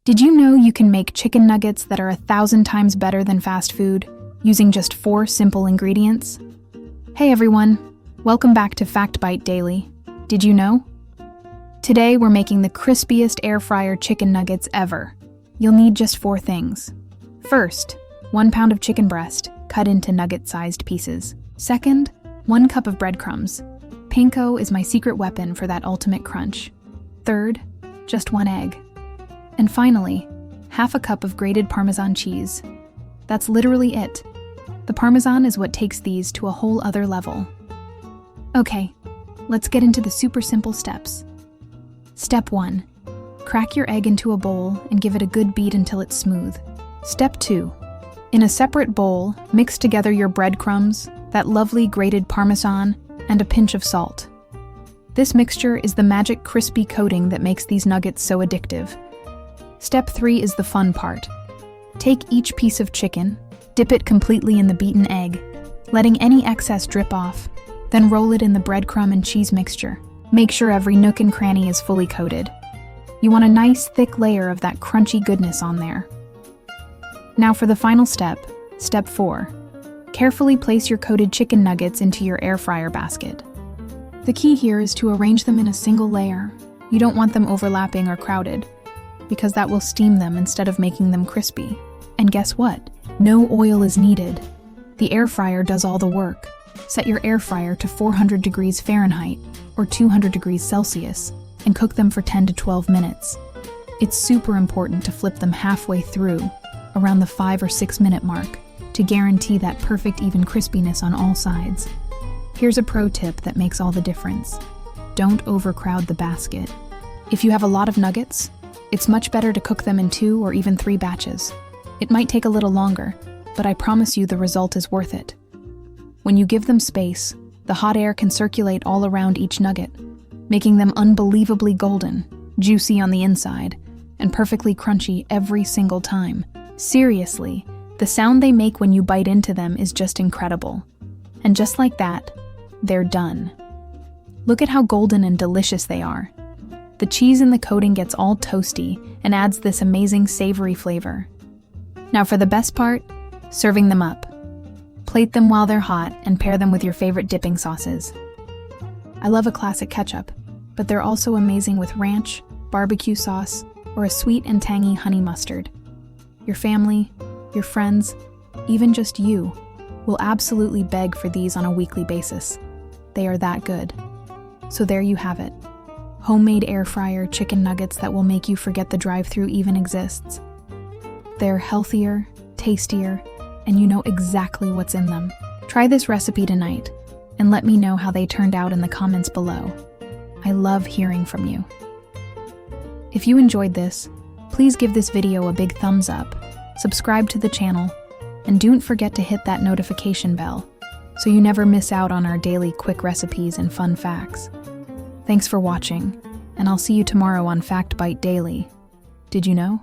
Did you know you can make chicken nuggets that are 1,000 times better than fast food using just 4 simple ingredients? Hey everyone, welcome back to FactBite Daily. Did you know? Today we're making the crispiest air fryer chicken nuggets ever. You'll need just 4 things. First, 1 pound of chicken breast, cut into nugget-sized pieces. Second, 1 cup of breadcrumbs. Panko is my secret weapon for that ultimate crunch. Third, just 1 egg. And finally, half a cup of grated Parmesan cheese. That's literally it. The Parmesan is what takes these to a whole other level. Okay, let's get into the super simple steps. Step 1. Crack your egg into a bowl and give it a good beat until it's smooth. Step 2. In a separate bowl, mix together your breadcrumbs, that lovely grated Parmesan, and a pinch of salt. This mixture is the magic crispy coating that makes these nuggets so addictive. Step 3 is the fun part. Take each piece of chicken, dip it completely in the beaten egg, letting any excess drip off, then roll it in the breadcrumb and cheese mixture. Make sure every nook and cranny is fully coated. You want a nice thick layer of that crunchy goodness on there. Now for the final step, Step 4. Carefully place your coated chicken nuggets into your air fryer basket. The key here is to arrange them in a single layer. You don't want them overlapping or crowded, because that will steam them instead of making them crispy. And guess what? No oil is needed. The air fryer does all the work. Set your air fryer to 400 degrees Fahrenheit or 200 degrees Celsius and cook them for 10 to 12 minutes. It's super important to flip them halfway through, around the 5 or 6 minute mark, to guarantee that perfect even crispiness on all sides. Here's a pro tip that makes all the difference. Don't overcrowd the basket. If you have a lot of nuggets, it's much better to cook them in 2 or even 3 batches. It might take a little longer, but I promise you the result is worth it. When you give them space, the hot air can circulate all around each nugget, making them unbelievably golden, juicy on the inside, and perfectly crunchy every single time. Seriously, the sound they make when you bite into them is just incredible. And just like that, they're done. Look at how golden and delicious they are. The cheese in the coating gets all toasty and adds this amazing savory flavor. Now for the best part, serving them up. Plate them while they're hot and pair them with your favorite dipping sauces. I love a classic ketchup, but they're also amazing with ranch, barbecue sauce, or a sweet and tangy honey mustard. Your family, your friends, even just you, will absolutely beg for these on a weekly basis. They are that good. So there you have it. Homemade air fryer chicken nuggets that will make you forget the drive-thru even exists. They're healthier, tastier, and you know exactly what's in them. Try this recipe tonight, and let me know how they turned out in the comments below. I love hearing from you. If you enjoyed this, please give this video a big thumbs up, subscribe to the channel, and don't forget to hit that notification bell so you never miss out on our daily quick recipes and fun facts. Thanks for watching, and I'll see you tomorrow on FactBite Daily. Did you know?